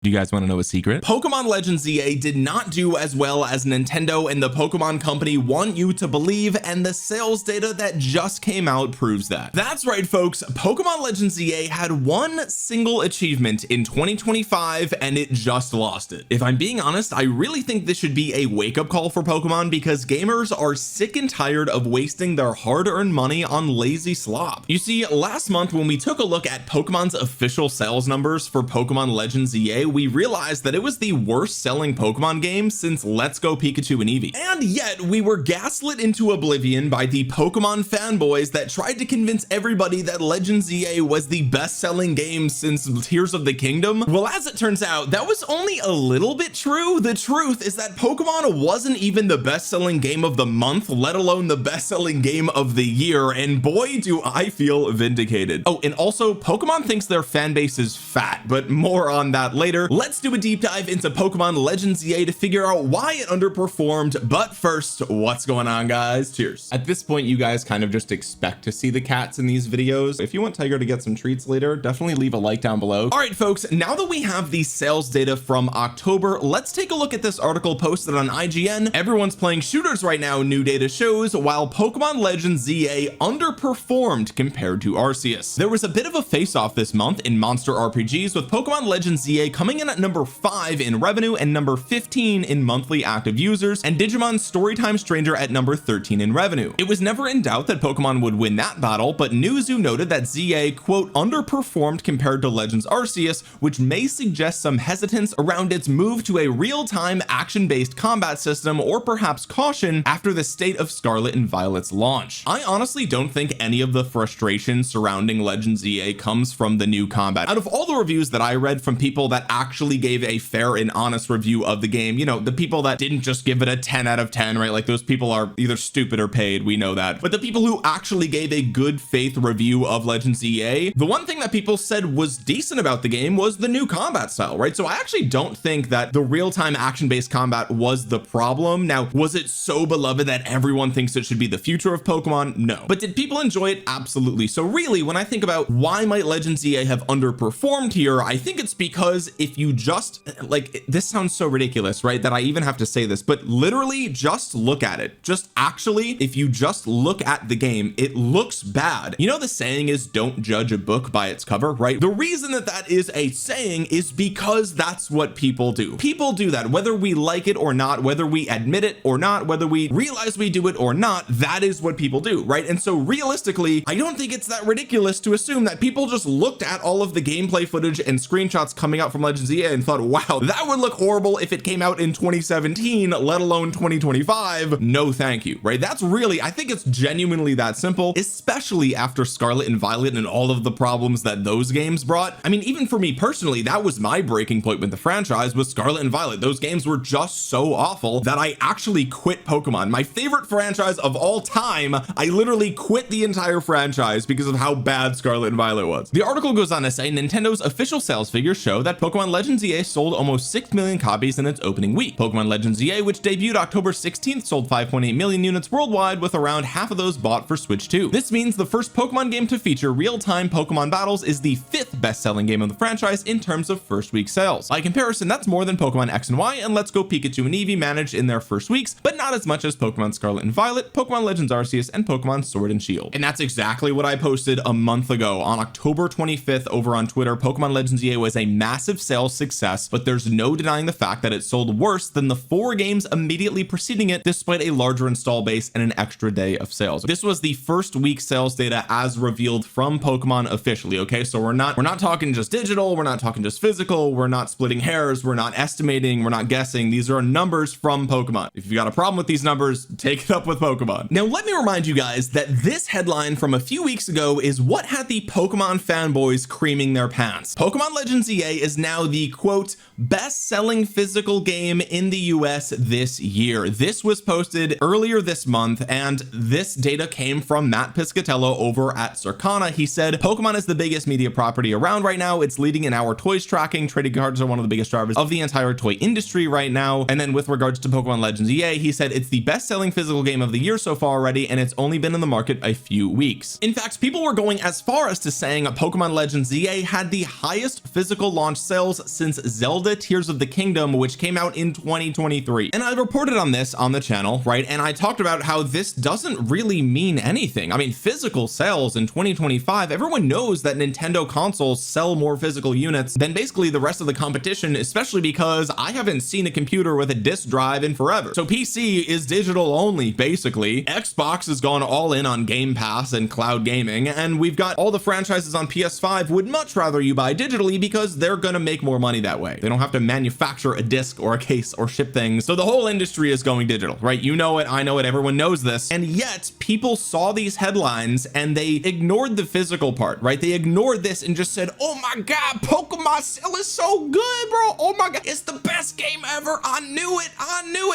Do you guys want to know a secret? Pokemon Legends EA did not do as well as Nintendo and the Pokemon Company want you to believe, and the sales data that just came out proves that. That's right, folks. Pokemon Legends EA had one single achievement in 2025 and it just lost it. If I'm being honest, I really think this should be a wake-up call for Pokemon, because gamers are sick and tired of wasting their hard-earned money on lazy slop. You see, last month when we took a look at Pokemon's official sales numbers for Pokemon Legends EA, we realized that it was the worst selling Pokemon game since Let's Go Pikachu and Eevee, and yet we were gaslit into oblivion by the Pokemon fanboys that tried to convince everybody that Legends EA was the best-selling game since Tears of the Kingdom. Well, as it turns out, that was only a little bit true. The truth is that Pokemon wasn't even the best-selling game of the month, let alone the best-selling game of the year, and boy do I feel vindicated. Oh, and also Pokemon thinks their fan base is fat, but more on that later. Let's do a deep dive into Pokemon Legends EA to figure out why it underperformed. But first, what's going on, guys? Cheers. At this point, you guys kind of just expect to see the cats in these videos. If you want Tiger to get some treats later, definitely leave a like down below. All right, folks, now that we have the sales data from October, let's take a look at this article posted on IGN. Everyone's playing shooters right now, new data shows, while Pokemon Legends EA underperformed compared to Arceus. There was a bit of a face-off this month in monster RPGs, with Pokemon Legends EA coming in at number 5 in revenue and number 15 in monthly active users, and Digimon's Storytime Stranger at number 13 in revenue. It was never in doubt that Pokemon would win that battle, but Newzoo noted that ZA quote underperformed compared to Legends Arceus, which may suggest some hesitance around its move to a real-time action-based combat system, or perhaps caution after the state of Scarlet and Violet's launch. I honestly don't think any of the frustration surrounding Legends EA comes from the new combat. Out of all the reviews that I read from people that actually gave a fair and honest review of the game, you know, the people that didn't just give it a 10 out of 10, right? Like, those people are either stupid or paid, we know that. But the people who actually gave a good faith review of Legends EA, the one thing that people said was decent about the game was the new combat style, right? So I actually don't think that the real-time action-based combat was the problem. Now, was it so beloved that everyone thinks it should be the future of Pokemon? No. But did people enjoy it? Absolutely. So really, when I think about why might Legends EA have underperformed here, I think it's because if you just, like, this sounds so ridiculous, right, that I even have to say this, but literally just look at it. Just actually, if you just look at the game, it looks bad. You know, the saying is don't judge a book by its cover, right? The reason that that is a saying is because that's what people do. People do that, whether we like it or not, whether we admit it or not, whether we realize we do it or not, that is what people do, right? And so realistically, I don't think it's that ridiculous to assume that people just looked at all of the gameplay footage and screenshots coming out from Legends EA and thought, wow, that would look horrible if it came out in 2017, let alone 2025. No thank you, right? That's really, I think it's genuinely that simple, especially after Scarlet and Violet and all of the problems that those games brought. I mean, even for me personally, that was my breaking point with the franchise, was Scarlet and Violet. Those games were just so awful that I actually quit Pokemon, my favorite franchise of all time. I literally quit the entire franchise because of how bad Scarlet and Violet was. The article goes on to say Nintendo's official sales figures show that Pokemon Legends EA sold almost 6 million copies in its opening week. Pokemon Legends EA, which debuted October 16th, sold 5.8 million units worldwide, with around half of those bought for Switch 2. This means the first Pokemon game to feature real-time Pokemon battles is the 5th best-selling game of the franchise in terms of first week sales. By comparison, that's more than Pokemon X and Y and Let's Go Pikachu and Eevee managed in their first weeks, but not as much as Pokemon Scarlet and Violet, Pokemon Legends Arceus, and Pokemon Sword and Shield. And that's exactly what I posted a month ago on October 25th over on Twitter. Pokemon Legends EA was a massive sales success, but there's no denying the fact that it sold worse than the 4 games immediately preceding it, despite a larger install base and an extra day of sales. This was the first week sales data as revealed from Pokemon officially. Okay, so we're not talking just digital, we're not talking just physical, we're not splitting hairs, we're not estimating, we're not guessing. These are numbers from Pokemon. If you've got a problem with these numbers, take it up with Pokemon. Now let me remind you guys that this headline from a few weeks ago is what had the Pokemon fanboys creaming their pants. Pokemon Legends EA is now the quote best-selling physical game in the US this year. This was posted earlier this month, and this data came from Matt Piscatello over at Circana. He said Pokemon is the biggest media property around right now. It's leading in our toys tracking. Trading cards are one of the biggest drivers of the entire toy industry right now. And then with regards to Pokemon Legends EA, he said it's the best-selling physical game of the year so far already, and it's only been in the market a few weeks. In fact, people were going as far as to saying Pokemon Legends EA had the highest physical launch sales sales since Zelda Tears of the Kingdom, which came out in 2023. And I reported on this on the channel, right? And I talked about how this doesn't really mean anything. I mean, physical sales in 2025, everyone knows that Nintendo consoles sell more physical units than basically the rest of the competition, especially because I haven't seen a computer with a disk drive in forever. So PC is digital only, basically. Xbox has gone all in on Game Pass and cloud gaming, and we've got all the franchises on PS5 would much rather you buy digitally because they're gonna make more money that way. They don't have to manufacture a disc or a case or ship things. So the whole industry is going digital, right? You know it, I know it, everyone knows this. And yet people saw these headlines and they ignored the physical part, right? They ignored this and just said, oh my God, Pokemon sale is so good, bro. Oh my God, it's the best game ever. I knew it.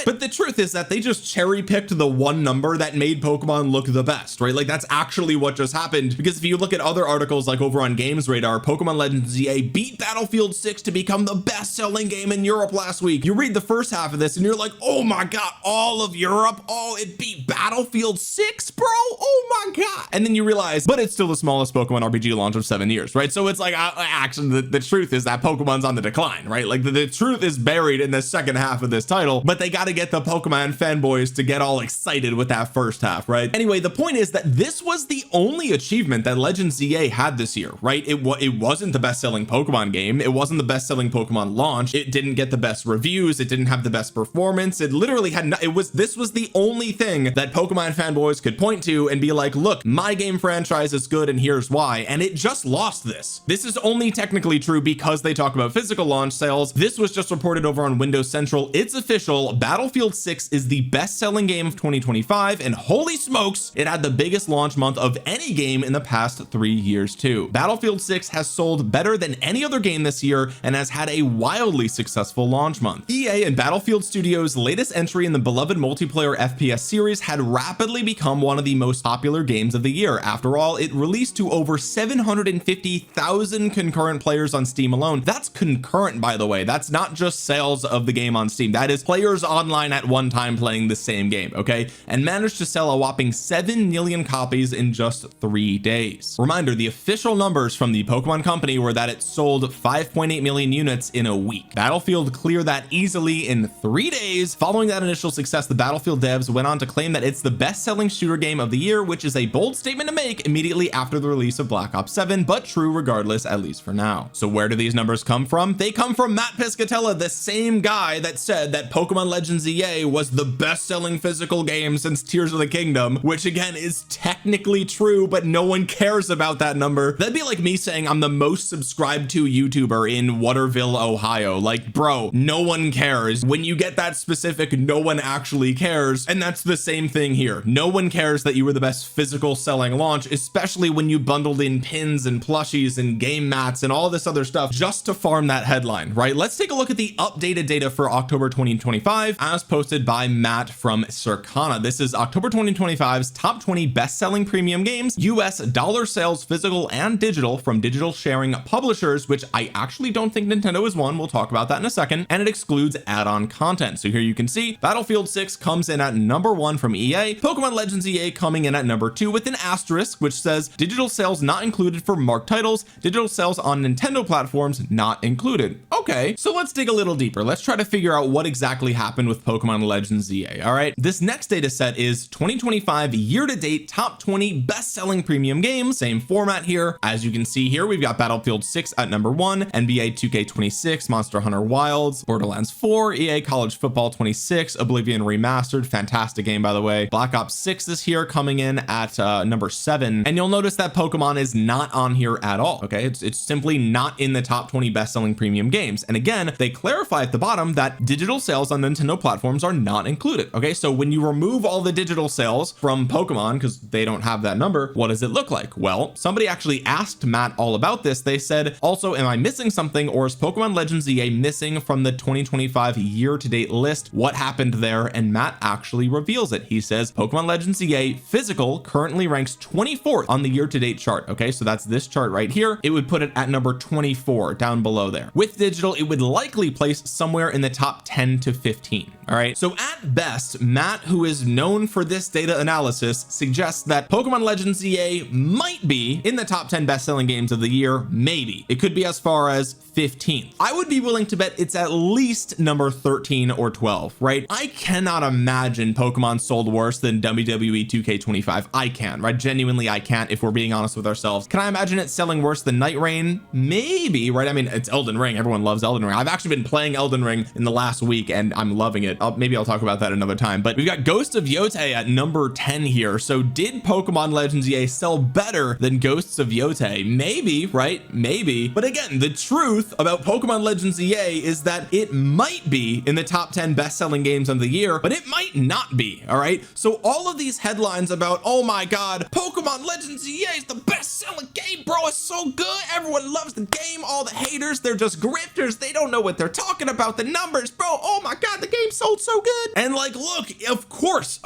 But the truth is that they just cherry picked the one number that made Pokemon look the best, right? Like that's actually what just happened. Because if you look at other articles like over on Games Radar, Pokemon Legends EA beat Battlefield 6 to become the best selling game in Europe last week. You read the first half of this and you're like, oh my God, all of Europe. Oh, it beat Battlefield 6, bro. Oh my God. And then you realize, but it's still the smallest Pokemon RPG launch of 7 years, right? So it's like, actually, the truth is that Pokemon's on the decline, right? Like the truth is buried in the second half of this title, but they got to get the Pokemon fanboys to get all excited with that first half, right? Anyway, the point is that this was the only achievement that Legends EA had this year, right? It wasn't the best-selling Pokemon game. It wasn't the best-selling Pokemon launch. It didn't get the best reviews. It didn't have the best performance. It literally had this was the only thing that Pokemon fanboys could point to and be like, look, my game franchise is good and here's why. And it just lost this. This is only technically true because they talk about physical launch sales. This was just reported over on Windows Central. It's official. Battlefield 6 is the best-selling game of 2025, and holy smokes, it had the biggest launch month of any game in the past 3 years too. Battlefield 6 has sold better than any other game this year and has had a wildly successful launch month. EA and Battlefield Studios' latest entry in the beloved multiplayer FPS series had rapidly become one of the most popular games of the year. After all, it released to over 750,000 concurrent players on Steam alone. That's concurrent, by the way. That's not just sales of the game on Steam. That is players online at one time playing the same game, okay? And managed to sell a whopping 7 million copies in just 3 days. Reminder, the official numbers from the Pokemon Company were that it sold 5.8 million units in a week. Battlefield cleared that easily in 3 days. Following that initial success, the Battlefield devs went on to claim that it's the best-selling shooter game of the year, which is a bold statement to make immediately after the release of Black Ops 7, but true regardless, at least for now. So where do these numbers come from? They come from Matt Piscatella, the same guy that said that Pokemon Legends EA was the best-selling physical game since Tears of the Kingdom, which again is technically true, but no one cares about that number. That'd be like me saying I'm the most subscribed to YouTuber in Waterville, Ohio. Like, bro, no one cares. When you get that specific, no one actually cares. And that's the same thing here. No one cares that you were the best physical selling launch, especially when you bundled in pins and plushies and game mats and all this other stuff just to farm that headline, right? Let's take a look at the updated data for October 2025 as posted by Matt from Circana. This is October 2025's top 20 best-selling premium games, US dollar sales, physical and digital, from digital sharing publishers, which I actually don't think Nintendo is one. We'll talk about that in a second. And it excludes add-on content. So here you can see Battlefield 6 comes in at number 1 from EA, Pokemon Legends EA coming in at number 2 with an asterisk which says digital sales not included for marked titles, digital sales on Nintendo platforms not included. Okay, so let's dig a little deeper. Let's try to figure out what exactly happened with Pokemon Legends EA. All right, this next data set is 2025 year-to-date top 20 best-selling premium games. Same format here. As you can see here, we've got Battlefield 6 at number 1, NBA 2K26, Monster Hunter Wilds, Borderlands 4, EA College Football 26, Oblivion Remastered, fantastic game by the way. Black Ops 6 is here coming in at number 7, and you'll notice that Pokemon is not on here at all. Okay, it's simply not in the top 20 best-selling premium games. And again, they clarify at the bottom that digital sales on Nintendo platforms are not included. Okay, so when you remove all the digital sales from Pokemon because they don't have that number, what does it look like? Well, somebody actually asked Matt all about this. They said, also, am I missing something, or is Pokemon Legends EA missing from the 2025 year-to-date list? What happened there? And Matt actually reveals it. He says Pokemon Legends EA physical currently ranks 24th on the year-to-date chart. Okay, so that's this chart right here. It would put it at number 24 down below there. With digital, it would likely place somewhere in the top 10 to 15. All right, so at best, Matt, who is known for this data analysis, suggests that Pokemon Legends EA might be in the top 10 best-selling games of the year. Maybe it could be as far as 15th. I would be willing to bet it's at least number 13 or 12, right? I cannot imagine Pokemon sold worse than WWE 2K25. I can, right? Genuinely, I can't, if we're being honest with ourselves. Can I imagine it selling worse than Night Rain? Maybe, right? I mean, it's Elden Ring. Everyone loves Elden Ring. I've actually been playing Elden Ring in the last week and I'm loving it. Maybe I'll talk about that another time, but we've got Ghost of Yotei at number 10 here. So did Pokemon Legends EA sell better than Ghosts of Yotei? Maybe, right? Maybe. But again, the truth about Pokemon Legends EA is that it might be in the top 10 best-selling games of the year, but it might not be. All right, so all of these headlines about, oh my god, Pokemon Legends EA is the best-selling game, bro, it's so good, everyone loves the game, all the haters, they're just grifters, they don't know what they're talking about, the numbers, bro, oh my god, the game sold so good. And like, look, of course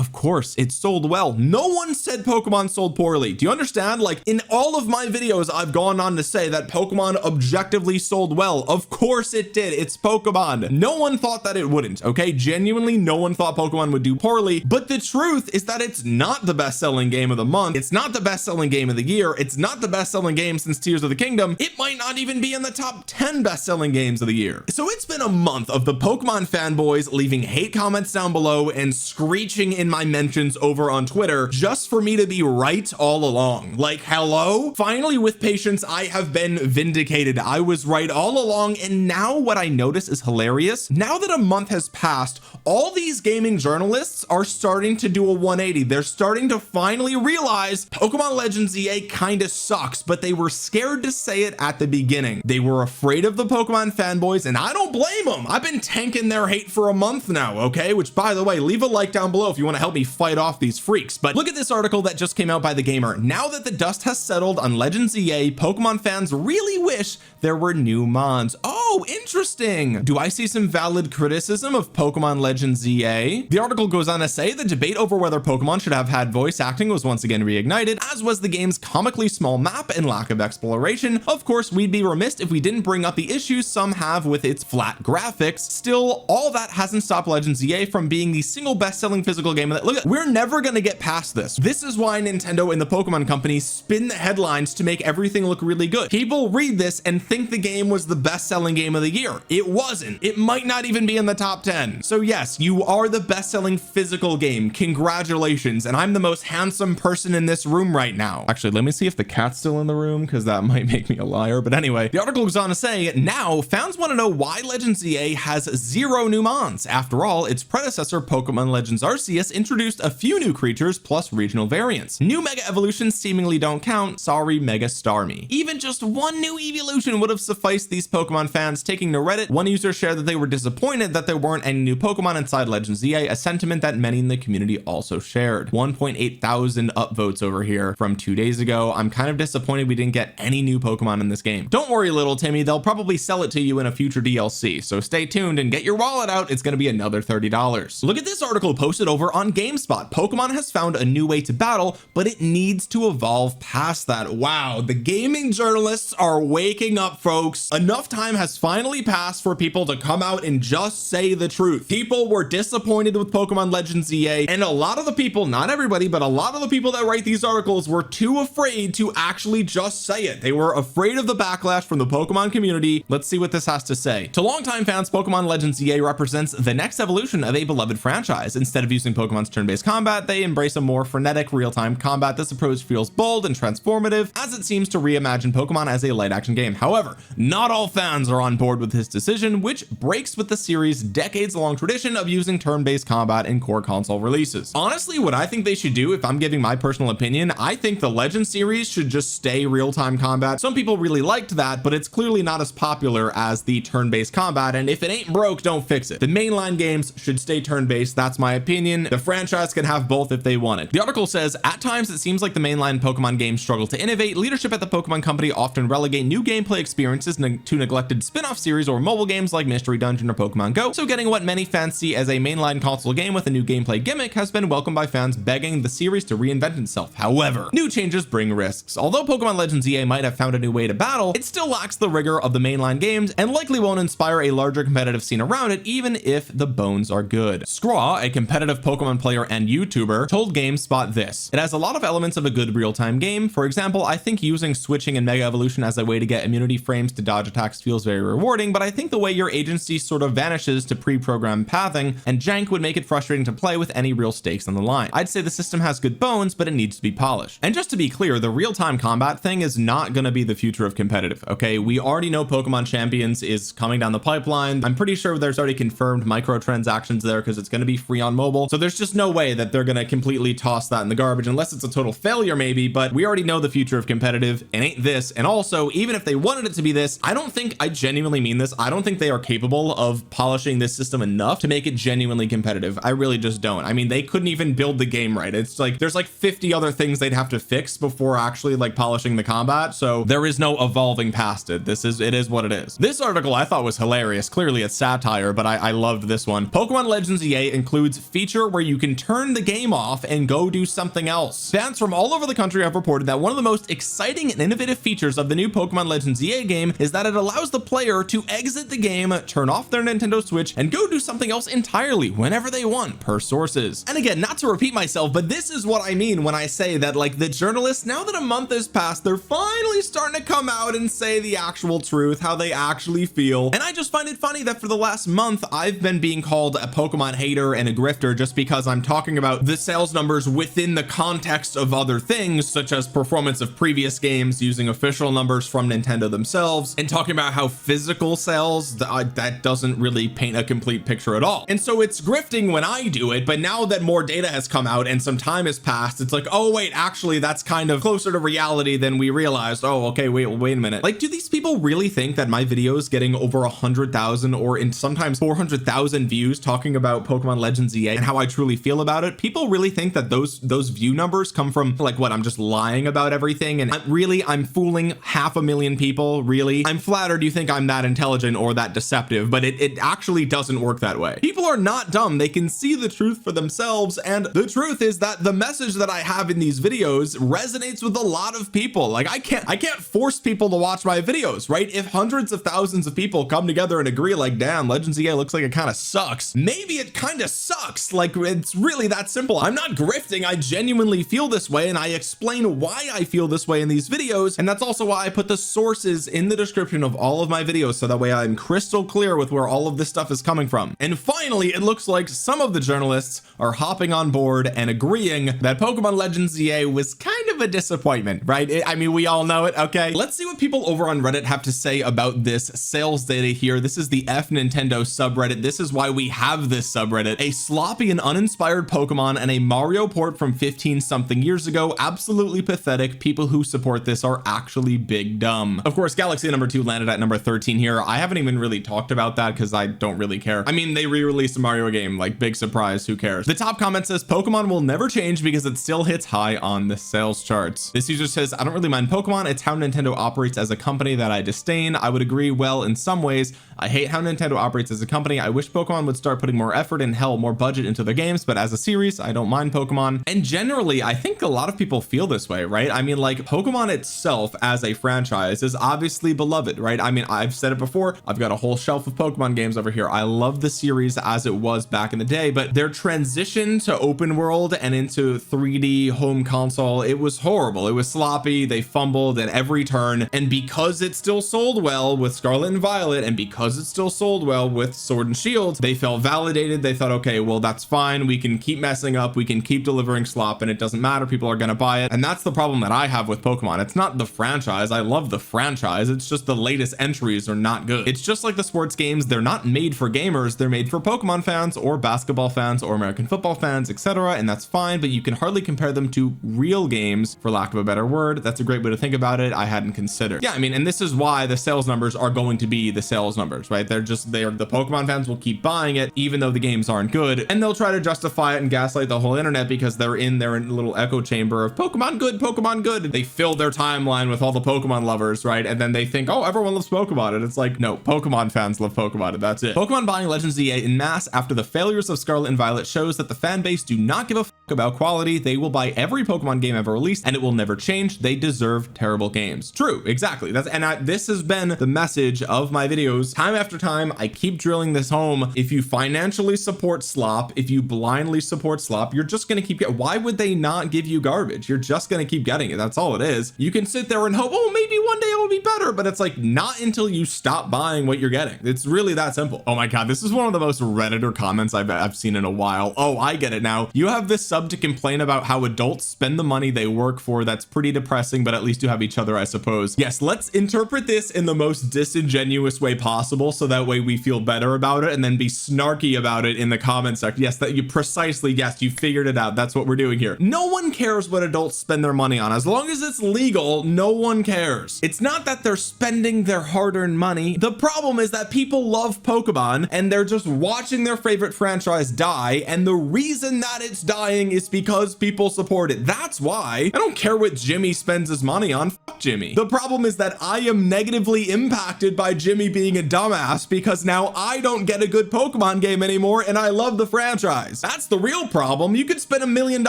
it sold well. No one said Pokemon sold poorly. Do you understand? Like, in all of my videos, I've gone on to say that Pokemon objectively sold well. Of course it did. It's Pokemon. No one thought that it wouldn't. Okay, genuinely, no one thought Pokemon would do poorly. But the truth is that it's not the best-selling game of the month. It's not the best-selling game of the year. It's not the best-selling game since Tears of the Kingdom. It might not even be in the top 10 best-selling games of the year. So it's been a month of the Pokemon fanboys leaving hate comments down below and screeching in my mentions over on Twitter just for me to be right all along. Like, hello? Finally, with patience, I have been vindicated. I was right all along, and now what I notice is hilarious. Now that a month has passed, all these gaming journalists are starting to do a 180. They're starting to finally realize Pokemon Legends EA kind of sucks, but they were scared to say it at the beginning. They were afraid of the Pokemon fanboys, and I don't blame them. I've been tanking their hate for a month now, okay? Which, by the way, leave a like down below if you want to help me fight off these freaks. But look at this article that just came out by The Gamer. Now that the dust has settled on Legends EA, Pokemon fans really wish there were new mods. Oh, interesting. Do I see some valid criticism of Pokemon Legends EA? The article goes on to say the debate over whether Pokemon should have had voice acting was once again reignited, as was the game's comically small map and lack of exploration. Of course, we'd be remiss if we didn't bring up the issues some have with its flat graphics. Still, all that hasn't stopped Legends EA from being the single best-selling physical game that, look, we're never going to get past this. This is why Nintendo and the Pokemon company spin the headlines to make everything look really good. People read this and think the game was the best-selling game of the year. It wasn't. It might not even be in the top 10. So yes, you are the best-selling physical game. Congratulations. And I'm the most handsome person in this room right now. Actually, let me see if the cat's still in the room, because that might make me a liar. But anyway, the article goes on to say, now fans want to know why Legends EA has 0 new mons. After all, its predecessor Pokemon Legends Arceus introduced a few new creatures plus regional variants. New Mega Evolutions seemingly don't count. Sorry, Mega Starmie. Even just one new evolution would have sufficed these Pokemon fans. Taking to Reddit, one user shared that they were disappointed that there weren't any new Pokemon inside Legends EA, a sentiment that many in the community also shared. 1.8 thousand upvotes over here from 2 days ago. I'm kind of disappointed we didn't get any new Pokemon in this game. Don't worry, little Timmy, they'll probably sell it to you in a future DLC, so stay tuned and get your wallet out. It's going to be another $30. Look at this article posted over on GameSpot. Pokemon has found a new way to battle, but it needs to evolve past that. Wow, the gaming journalists are waking up, folks. Enough time has finally passed for people to come out and just say the truth. People were disappointed with Pokemon Legends EA, and a lot of the people, not everybody, but a lot of the people that write these articles were too afraid to actually just say it. They were afraid of the backlash from the Pokemon community. Let's see what this has to say. To longtime fans, Pokemon Legends EA represents the next evolution of a beloved franchise. Instead of using Pokemon's turn-based combat, they embrace a more frenetic real-time combat. This approach feels bold and transformative, as it seems to reimagine Pokemon as a light action game. However, not all fans are on board with this decision, which breaks with the series' decades-long tradition of using turn-based combat in core console releases. Honestly, what I think they should do, if I'm giving my personal opinion, I think the Legends series should just stay real-time combat. Some people really liked that, but it's clearly not as popular as the turn-based combat, and if it ain't broke, don't fix it. The mainline games should stay turn-based. That's my opinion. The franchise can have both if they want it. The article says, at times it seems like the mainline Pokemon games struggle to innovate. Leadership at the Pokemon company often relegate new gameplay experiences to neglected spin-off series or mobile games like Mystery Dungeon or Pokemon Go. So getting what many fans see as a mainline console game with a new gameplay gimmick has been welcomed by fans begging the series to reinvent itself. However, new changes bring risks. Although Pokemon Legends EA might have found a new way to battle, it still lacks the rigor of the mainline games and likely won't inspire a larger competitive scene around it, even if the bones are good. Scraw, a competitive Pokemon player and YouTuber, told GameSpot this: "It has a lot of elements of a good real-time game. For example, I think using switching and Mega Evolution as a way to get immunity frames to dodge attacks feels very rewarding, but I think the way your agency sort of vanishes to pre-programmed pathing and jank would make it frustrating to play with any real stakes on the line. I'd say the system has good bones, but it needs to be polished." And just to be clear, the real-time combat thing is not going to be the future of competitive. Okay, we already know Pokemon Champions is coming down the pipeline. I'm pretty sure there's already confirmed microtransactions there because it's going to be free on mobile, so there's just no way that they're going to completely toss that in the garbage unless it's a total failure maybe. But we already know the future of competitive, and ain't this. And also, even if they wanted it to be this, I don't think, I genuinely mean this, I don't think they are capable of polishing this system enough to make it genuinely competitive. I really just don't. I mean, they couldn't even build the game right. It's like there's like 50 other things they'd have to fix before actually like polishing the combat, so there is no evolving past it. It is what it is. This article I thought was hilarious. Clearly it's satire, but I loved this one. Pokemon Legends EA includes feature where you can turn the game off and go do something else. Fans from all over the country have reported that one of the most exciting and innovative features of the new Pokemon Legends EA game is that it allows the player to exit the game, turn off their Nintendo Switch, and go do something else entirely whenever they want, per sources. And again, not to repeat myself, but this is what I mean when I say that like the journalists, now that a month has passed, they're finally starting to come out and say the actual truth, how they actually feel. And I just find it funny that for the last month I've been being called a Pokemon hater and a grifter just because I'm talking about the sales numbers within the context of other things, such as performance of previous games using official numbers from Nintendo themselves, and talking about how physical sales, that doesn't really paint a complete picture at all. And so it's grifting when I do it, but now that more data has come out and some time has passed, it's like, oh wait, actually that's kind of closer to reality than we realized. Oh, okay, wait a minute. Like, do these people really think that my videos getting over 100,000 or in sometimes 400,000 views talking about Pokemon Legends EA and how I truly feel about it, people really think that those view numbers come from like what, I'm just lying about everything and I'm fooling 500,000 people? Really? I'm flattered you think I'm that intelligent or that deceptive, but it actually doesn't work that way. People are not dumb. They can see the truth for themselves, and the truth is that the message that I have in these videos resonates with a lot of people. Like I can't force people to watch my videos, right? If hundreds of thousands of people come together and agree like, damn, Legends EA looks like it kind of sucks, maybe it kind of sucks. Like, it's really that simple. I'm not grifting. I genuinely feel this way, and I explain why I feel this way in these videos, and that's also why I put the sources in the description of all of my videos, so that way I'm crystal clear with where all of this stuff is coming from. And finally, it looks like some of the journalists are hopping on board and agreeing that Pokemon Legends EA was kind of a disappointment, right? I mean, we all know it. Okay, let's see what people over on Reddit have to say about this sales data here. This is the F Nintendo subreddit. This is why we have this subreddit. A sloppy and uninspired Pokemon and a Mario port from 15 something years ago. Absolutely pathetic. People who support this are actually big dumb. Of course, Galaxy number 2 landed at number 13 here. I haven't even really talked about that because I don't really care. I mean, they re-released a Mario game, like, big surprise, who cares? The top comment says Pokemon will never change because it still hits high on the sales charts. This user says, I don't really mind Pokemon. It's how Nintendo operates as a company that I disdain. I would agree, well, in some ways. I hate how Nintendo operates as a company. I wish Pokemon would start putting more effort and hell, more budget into their games, but as a series, I don't mind Pokemon. And generally, I think a lot of people feel this way, right? I mean, like, Pokemon itself as a franchise is obviously beloved, right? I mean, I've said it before, I've got a whole shelf of Pokemon games over here. I love the series as it was back in the day, but their transition to open world and into 3D home console, it was horrible. It was sloppy. They fumbled at every turn. And because it still sold well with Scarlet and Violet, and because it still sold well with Sword and Shield, they felt validated. They thought, okay, well, that's fine. We can keep messing up. We can keep delivering slop, and it doesn't matter. People are going to buy it. And that's the problem that I have with Pokemon. It's not the franchise. I love the franchise. It's just the latest entries are not good. It's just like the sports games. They're not made for gamers. They're made for Pokemon fans or basketball fans or American football fans, etc. And that's fine, but you can hardly compare them to real games, for lack of a better word. That's a great way to think about it. I hadn't considered. Yeah, I mean, and this is why the sales numbers are going to be the sales numbers, right? They're the Pokemon fans will keep buying it even though the games aren't good, and they'll try to justify it and gaslight the whole internet because they're in their little echo chamber of Pokemon good, Pokemon good. They fill their timeline with all the Pokemon lovers, right? And then they think, oh, everyone loves Pokemon, and it's like, no, Pokemon fans love Pokemon, and that's it. Pokemon buying Legends EA in mass after the failures of Scarlet and Violet shows that the fan base do not give a about quality. They will buy every Pokemon game ever released and it will never change. They deserve terrible games. True, exactly. This has been the message of my videos time after time. I keep drilling this home. If you financially support slop, if you blindly support slop, you're just going to keep why would they not give you garbage? You're just going to keep getting it. That's all it is. You can sit there and hope, oh, maybe one day it'll be better, but it's like not until you stop buying what you're getting. It's really that simple. Oh my God, this is one of the most Redditor comments I've seen in a while. Oh, I get it now. You have this sub to complain about how adults spend the money they work for. That's pretty depressing, but at least you have each other, I suppose. Yes, let's interpret this in the most disingenuous way possible so that way we feel better about it and then be snarky about it in the comment section. Yes, that you precisely guessed. You figured it out. That's what we're doing here. No one cares what adults spend their money on. As long as it's legal, no one cares. It's not that they're spending their hard-earned money. The problem is that people love Pokemon and they're just watching their favorite franchise die, and the reason that it's dying is because people support it. That's why. I don't care what Jimmy spends his money on. Fuck Jimmy. The problem is that I am negatively impacted by Jimmy being a dumbass because now I don't get a good Pokemon game anymore and I love the franchise. That's the real problem. You could spend $1 million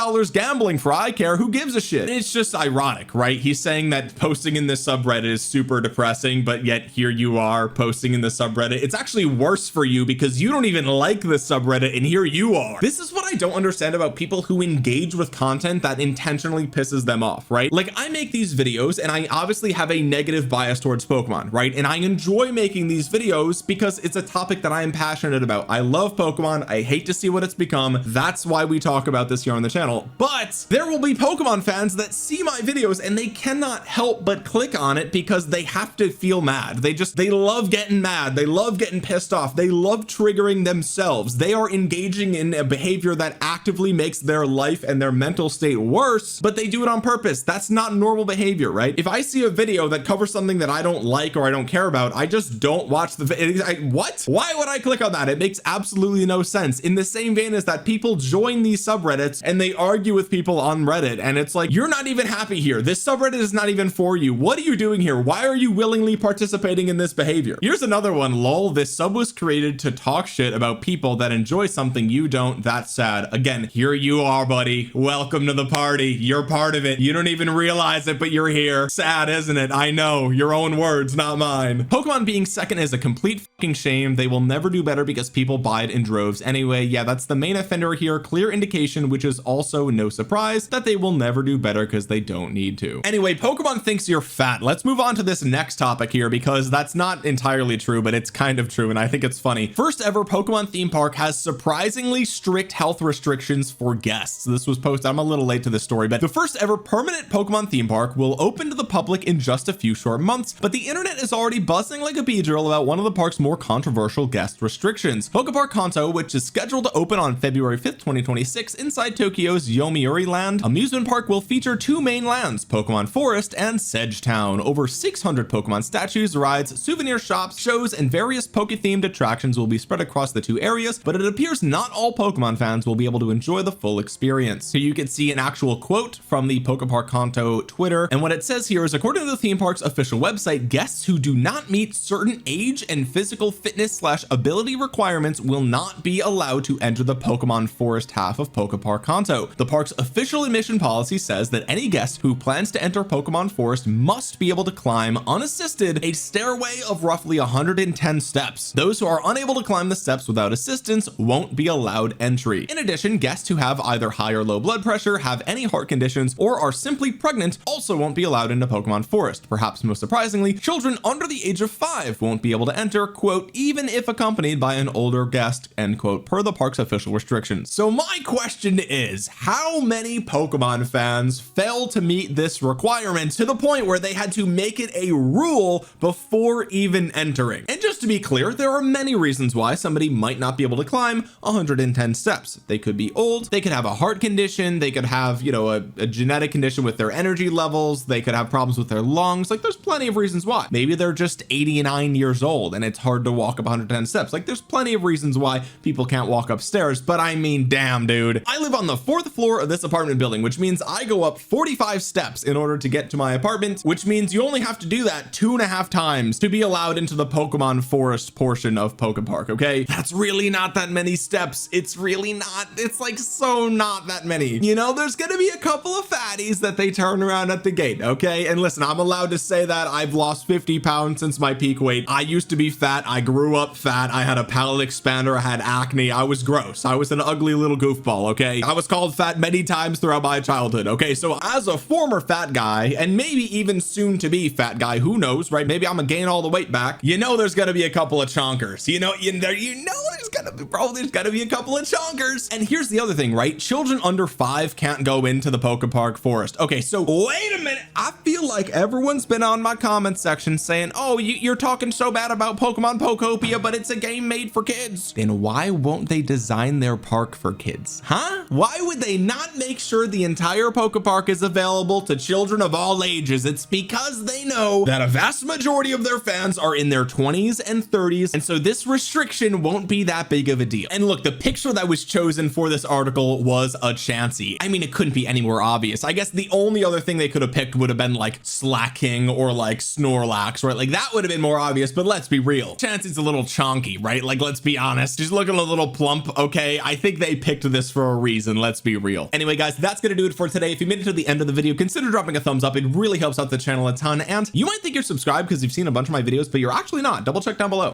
gambling for I care. Who gives a shit? It's just ironic, right? He's saying that posting in this subreddit is super depressing, but yet here you are posting in the subreddit. It's actually worse for you because you don't even like the subreddit and here you are. This is what I don't understand about people who engage with content that intentionally pisses them off, right? Like I make these videos and I obviously have a negative bias towards Pokemon, right? And I enjoy making these videos because it's a topic that I am passionate about. I love Pokemon. I hate to see what it's become. That's why we talk about this here on the channel. But there will be Pokemon fans that see my videos and they cannot help but click on it because they have to feel mad. They love getting mad. They love getting pissed off. They love triggering themselves. They are engaging in a behavior that actively makes their life and their mental state worse, but they do it on purpose. That's not normal behavior, right? If I see a video that covers something that I don't like or I don't care about, I just don't watch the video. What? Why would I click on that? It makes absolutely no sense. In the same vein as that, people join these subreddits and they argue with people on Reddit, and it's like, you're not even happy here. This subreddit is not even for you. What are you doing here? Why are you willingly participating in this behavior? Here's another one. Lol, this sub was created to talk shit about people that enjoy something you don't. That's sad. Again, here you are, buddy. Welcome to the party. You're part of it. You don't even realize it, but you're here. Sad, isn't it? I know. Your own words, not mine. Pokemon being second is a complete fucking shame. They will never do better because people buy it in droves anyway. Yeah, that's the main offender here. Clear indication, which is also no surprise, that they will never do better because they don't need to. Anyway, Pokemon thinks you're fat. Let's move on to this next topic here because that's not entirely true, but it's kind of true and I think it's funny. First ever Pokemon theme park has surprisingly strict health restrictions for guests. This was posted, I'm a little late to this story, but the first ever permanent Pokemon theme park will open to the public in just a few short months, but the internet is already buzzing like a bee drill about one of the park's more controversial guest restrictions. Pokepark Kanto, which is scheduled to open on February 5th 2026 inside Tokyo's Yomiuri Land amusement park, will feature two main lands, Pokemon Forest and Sedge Town. Over 600 Pokemon statues, rides, souvenir shops, shows, and various Poke-themed attractions will be spread across the two areas, but it appears not all Pokemon fans will be able to enjoy the full experience. So you can see an actual quote from the Pokepark Kanto Twitter, and what it says here is, according to the theme park's official website, guests who do not meet certain age and physical fitness / ability requirements will not be allowed to enter the Pokemon Forest half of Pokepark Kanto. The park's official admission policy says that any guest who plans to enter Pokemon Forest must be able to climb unassisted a stairway of roughly 110 steps. Those who are unable to climb the steps without assistance won't be allowed entry. In addition, guests who have either high or low blood pressure, have any heart conditions, or are simply pregnant also won't be allowed into Pokemon Forest. Perhaps most surprisingly, children under the age of 5 won't be able to enter, quote, even if accompanied by an older guest, end quote, per the park's official restrictions. So my question is, how many Pokemon fans fail to meet this requirement to the point where they had to make it a rule before even entering? And just to be clear, there are many reasons why somebody might not be able to climb 110 steps. They could be old, they could have a heart condition, they could have, you know, a genetic condition with their energy levels, they could have problems with their lungs. Like, there's plenty of reasons why. Maybe they're just 89 years old and it's hard to walk up 110 steps. Like, there's plenty of reasons why people can't walk upstairs. But I mean, damn, dude, I live on the 4th floor of this apartment building, which means I go up 45 steps in order to get to my apartment, which means you only have to do that 2.5 times to be allowed into the Pokemon Forest portion of Pokepark. Okay, that's really not that many steps. It's really not. It's like so not that many. You know, there's gonna be a couple of fatties that they turn around at the gate. Okay, and listen, I'm allowed to say that I've lost 50 pounds since my peak weight. I used to be fat. I grew up fat. I had a palate expander. I had acne. I was gross. I was an ugly little goofball. Okay, I was called fat many times throughout my childhood. Okay, so as a former fat guy, and maybe even soon to be fat guy, who knows, right? Maybe I'm gonna gain all the weight back. You know, there's gonna be a couple of chonkers. You know there's gonna be, bro, there's gonna be a couple of chonkers. And here's the other thing, right? Children under 5 can't go into the Pokepark forest. Okay, so wait a minute. I feel like everyone's been on my comment section saying, oh, you're talking so bad about Pokemon Pokopia, but it's a game made for kids. Then why won't they design their park for kids? Huh? Why would they not make sure the entire Pokepark is available to children of all ages? It's because they know that a vast majority of their fans are in their 20s and 30s, and so this restriction won't be that big of a deal. And look, the picture that was chosen for this article was a Chansey. I mean, it couldn't be any more obvious. I guess the only other thing they could have picked would have been like Slacking or like Snorlax, right? Like that would have been more obvious, but let's be real. Chansey's a little chonky, right? Like, let's be honest. She's looking a little plump. Okay, I think they picked this for a reason. Let's be real. Anyway, guys, that's gonna do it for today. If you made it to the end of the video, consider dropping a thumbs up. It really helps out the channel a ton, and you might think you're subscribed because you've seen a bunch of my videos, but you're actually not. Double check down below.